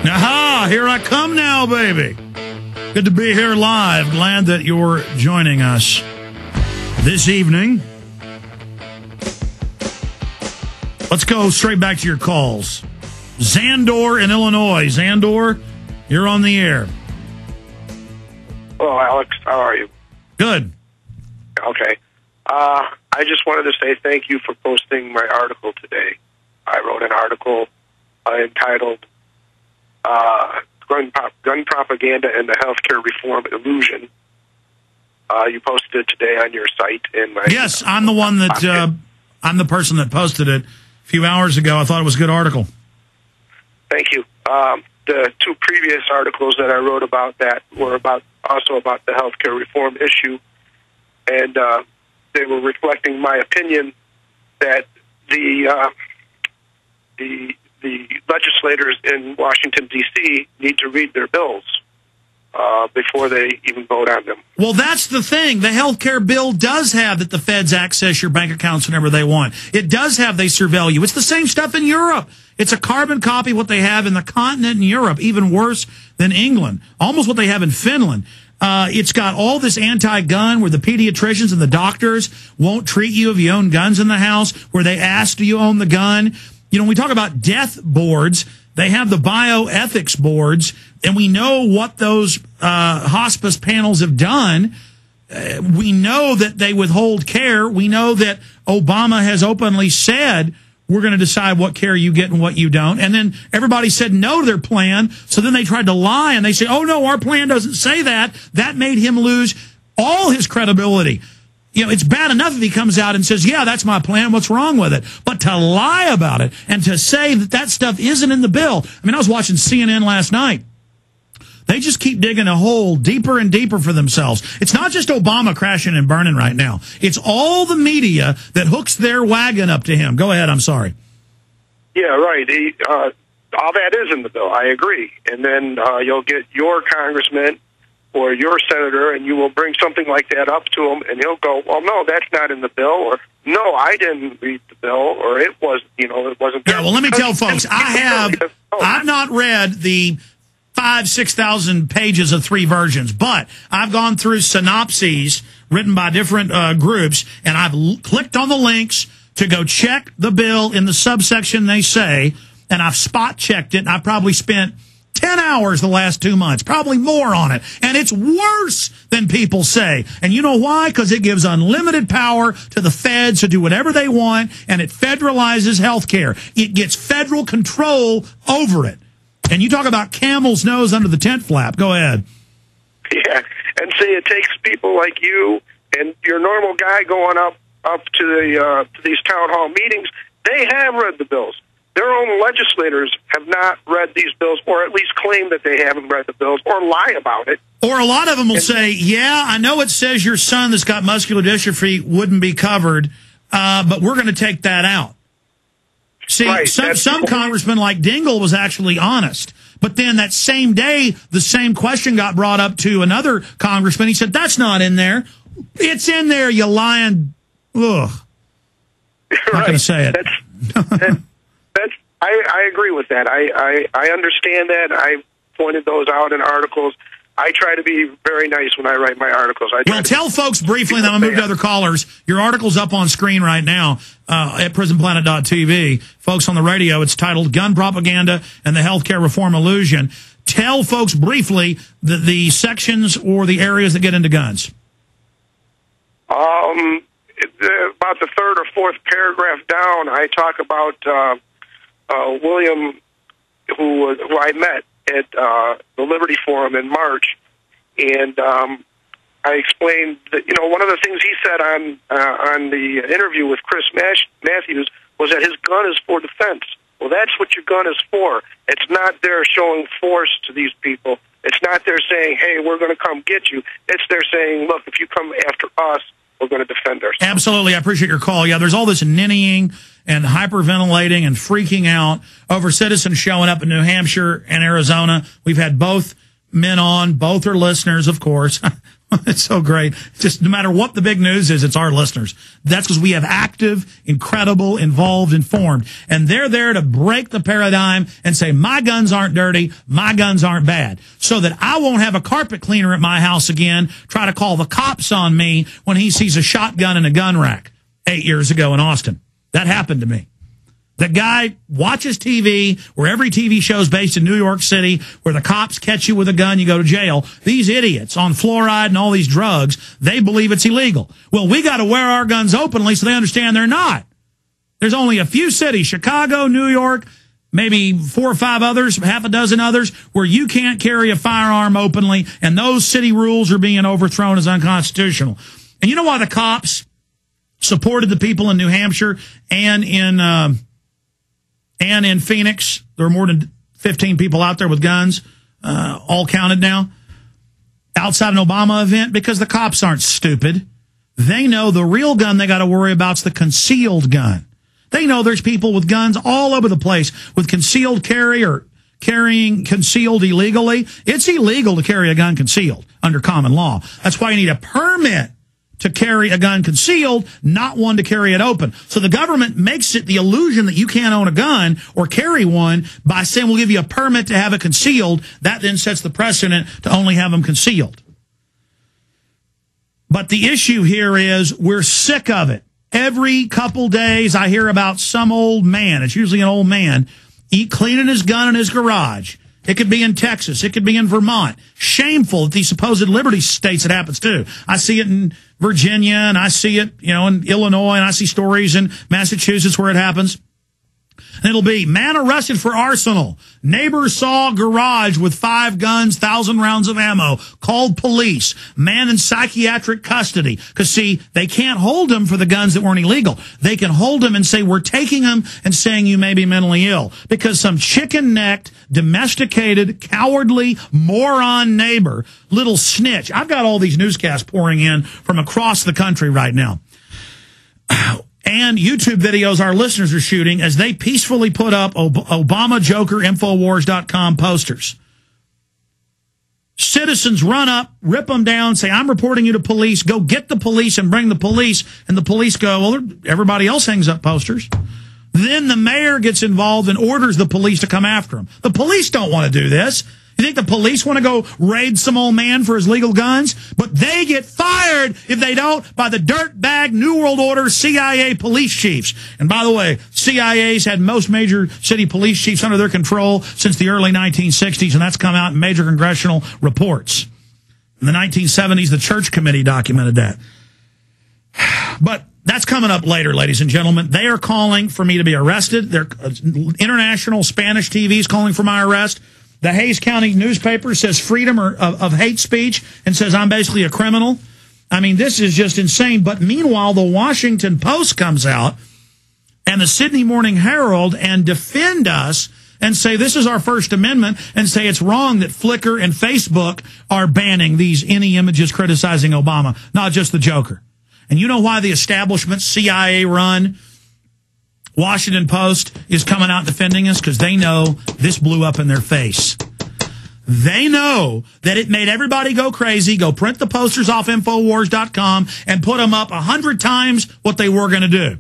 Aha, here I come now, baby. Good to be here live. Glad that you're joining us this evening. Let's go straight back to your calls. Zandor in Illinois. Zandor, you're on the air. Hello, Alex. How are you? Good. Okay. I just wanted to say thank you for posting my article today. I wrote an article entitled Gun Propaganda and the Healthcare Reform Illusion. You posted it today on your site. Yes, I'm the one that, I'm the person that posted it a few hours ago. I thought it was a good article. Thank you. The two previous articles that I wrote about that were also about the healthcare reform issue, and they were reflecting my opinion that the legislators in Washington, D.C. need to read their bills before they even vote on them. Well, that's the thing. The health care bill does have that the feds access your bank accounts whenever they want. It does have they surveil you. It's the same stuff in Europe. It's a carbon copy of what they have in the continent in Europe, even worse than England, almost what they have in Finland. It's got all this anti-gun where the pediatricians and the doctors won't treat you if you own guns in the house, where they ask, do you own the gun? You know, when we talk about death boards, they have the bioethics boards, and we know what those hospice panels have done. We know that they withhold care. We know that Obama has openly said, we're going to decide what care you get and what you don't. And then everybody said no to their plan. So then they tried to lie, and they say, oh, no, our plan doesn't say that. That made him lose all his credibility. You know, it's bad enough if he comes out and says, yeah, that's my plan. What's wrong with it? But to lie about it and to say that that stuff isn't in the bill. I mean, I was watching CNN last night. They just keep digging a hole deeper and deeper for themselves. It's not just Obama crashing and burning right now. It's all the media that hooks their wagon up to him. Go ahead. I'm sorry. Yeah, right. All that is in the bill. I agree. And then you'll get your congressman or your senator, and you will bring something like that up to him, and he'll go, well, no, that's not in the bill, or no, I didn't read the bill, or it was, it wasn't there. Yeah, well, let me tell folks, I've not read the 6,000 pages of 3 versions, but I've gone through synopses written by different groups, and I've clicked on the links to go check the bill in the subsection they say, and I've spot checked it, and I've probably spent 10 hours the last 2 months, probably more on it. And it's worse than people say. And you know why? Because it gives unlimited power to the feds to do whatever they want, and it federalizes health care. It gets federal control over it. And you talk about camel's nose under the tent flap. Go ahead. Yeah, and see, it takes people like you and your normal guy going up to these town hall meetings. They have read the bills. Their own legislators have not read these bills, or at least claim that they haven't read the bills, or lie about it. Or a lot of them will say, yeah, I know it says your son that's got muscular dystrophy wouldn't be covered, but we're going to take that out. See, right, some congressman like Dingell was actually honest. But then that same day, the same question got brought up to another congressman. He said, that's not in there. It's in there, you lying. Ugh. I'm not going to say it. I agree with that. I understand that. I pointed those out in articles. I try to be very nice when I write my articles. Well, tell folks briefly, and then I'm going to move to other callers. Your article's up on screen right now at prisonplanet.tv. Folks on the radio, it's titled Gun Propaganda and the Healthcare Reform Illusion. Tell folks briefly the sections or the areas that get into guns. About the 3rd or 4th paragraph down, I talk about William, who I met at the Liberty Forum in March, and I explained that one of the things he said on the interview with Chris Matthews was that his gun is for defense. Well, that's what your gun is for. It's not there showing force to these people. It's not there saying, hey, we're going to come get you. It's there saying, look, if you come after us, we're going to defend ourselves. Absolutely. I appreciate your call. Yeah, there's all this ninnying and hyperventilating and freaking out over citizens showing up in New Hampshire and Arizona. We've had both men on. Both are listeners, of course. It's so great. Just no matter what the big news is, it's our listeners. That's because we have active, incredible, involved, informed. And they're there to break the paradigm and say, my guns aren't dirty, my guns aren't bad. So that I won't have a carpet cleaner at my house again try to call the cops on me when he sees a shotgun in a gun rack 8 years ago in Austin. That happened to me. The guy watches TV, where every TV show is based in New York City, where the cops catch you with a gun, you go to jail. These idiots on fluoride and all these drugs, they believe it's illegal. Well, we got to wear our guns openly so they understand they're not. There's only a few cities, Chicago, New York, maybe 4 or 5 others, half a dozen others, where you can't carry a firearm openly, and those city rules are being overthrown as unconstitutional. And you know why the cops supported the people in New Hampshire and in Phoenix? There are more than 15 people out there with guns, all counted now, outside an Obama event, because the cops aren't stupid. They know the real gun they got to worry about is the concealed gun. They know there's people with guns all over the place with concealed carry or carrying concealed illegally. It's illegal to carry a gun concealed under common law. That's why you need a permit to carry a gun concealed, not one to carry it open. So the government makes it the illusion that you can't own a gun or carry one by saying we'll give you a permit to have it concealed. That then sets the precedent to only have them concealed. But the issue here is we're sick of it. Every couple days I hear about some old man, it's usually an old man, cleaning his gun in his garage. It could be in Texas. It could be in Vermont. Shameful that these supposed liberty states it happens to. I see it in Virginia, and I see it, in Illinois, and I see stories in Massachusetts where it happens. And it'll be, man arrested for arsenal. Neighbor saw garage with 5 guns, 1,000 rounds of ammo. Called police. Man in psychiatric custody. Because, see, they can't hold him for the guns that weren't illegal. They can hold him and say, we're taking him and saying you may be mentally ill. Because some chicken-necked, domesticated, cowardly, moron neighbor, little snitch. I've got all these newscasts pouring in from across the country right now. And YouTube videos our listeners are shooting as they peacefully put up Obama Joker Infowars.com posters. Citizens run up, rip them down, say, I'm reporting you to police. Go get the police and bring the police. And the police go, well, everybody else hangs up posters. Then the mayor gets involved and orders the police to come after him. The police don't want to do this. You think the police want to go raid some old man for his legal guns? But they get fired if they don't by the dirtbag New World Order CIA police chiefs. And by the way, CIA's had most major city police chiefs under their control since the early 1960s, and that's come out in major congressional reports. In the 1970s, the Church Committee documented that. But that's coming up later, ladies and gentlemen. They are calling for me to be arrested. They're international Spanish TV's calling for my arrest. The Hays County newspaper says freedom of hate speech and says I'm basically a criminal. I mean, this is just insane. But meanwhile, the Washington Post comes out and the Sydney Morning Herald and defend us and say this is our First Amendment and say it's wrong that Flickr and Facebook are banning these any images criticizing Obama, not just the Joker. And you know why the establishment CIA run Washington Post is coming out defending us? Because they know this blew up in their face. They know that it made everybody go crazy, go print the posters off Infowars.com and put them up 100 times what they were going to do.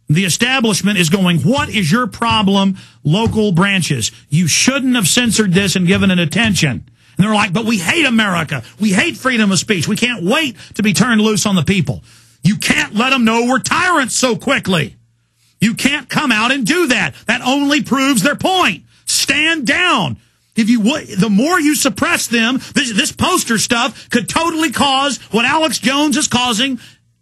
The establishment is going, what is your problem, local branches? You shouldn't have censored this and given it attention. And they're like, but we hate America. We hate freedom of speech. We can't wait to be turned loose on the people. You can't let them know we're tyrants so quickly. You can't come out and do that. That only proves their point. Stand down. If you the more you suppress them, this poster stuff could totally cause what Alex Jones is calling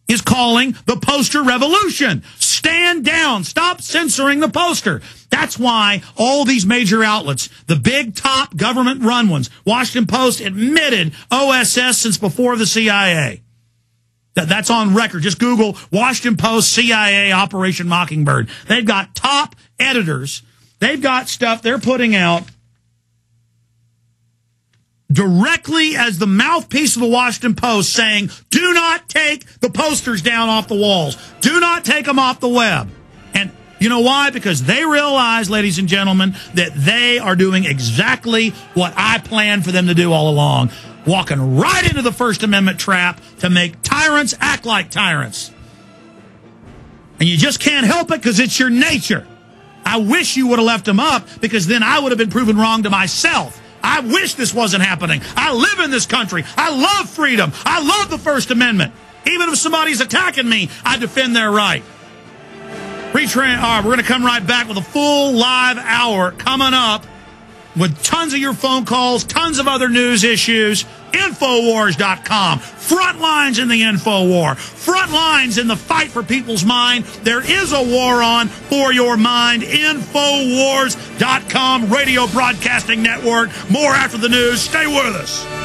the poster revolution. Stand down. Stop censoring the poster. That's why all these major outlets, the big top government-run ones, Washington Post admitted OSS since before the CIA. That's on record. Just Google Washington Post CIA Operation Mockingbird. They've got top editors. They've got stuff they're putting out directly as the mouthpiece of the Washington Post saying, do not take the posters down off the walls. Do not take them off the web. And You know why? Because they realize, ladies and gentlemen, that they are doing exactly what I planned for them to do all along, walking right into the First Amendment trap to make tyrants act like tyrants. And you just can't help it because it's your nature. I wish you would have left them up, because then I would have been proven wrong to myself. I wish this wasn't happening. I live in this country. I love freedom. I love the First Amendment. Even if somebody's attacking me, I defend their right. We're going to come right back with a full live hour coming up with tons of your phone calls, tons of other news issues. Infowars.com. Front lines in the info war. Front lines in the fight for people's mind. There is a war on for your mind. Infowars.com, radio broadcasting network. More after the news. Stay with us.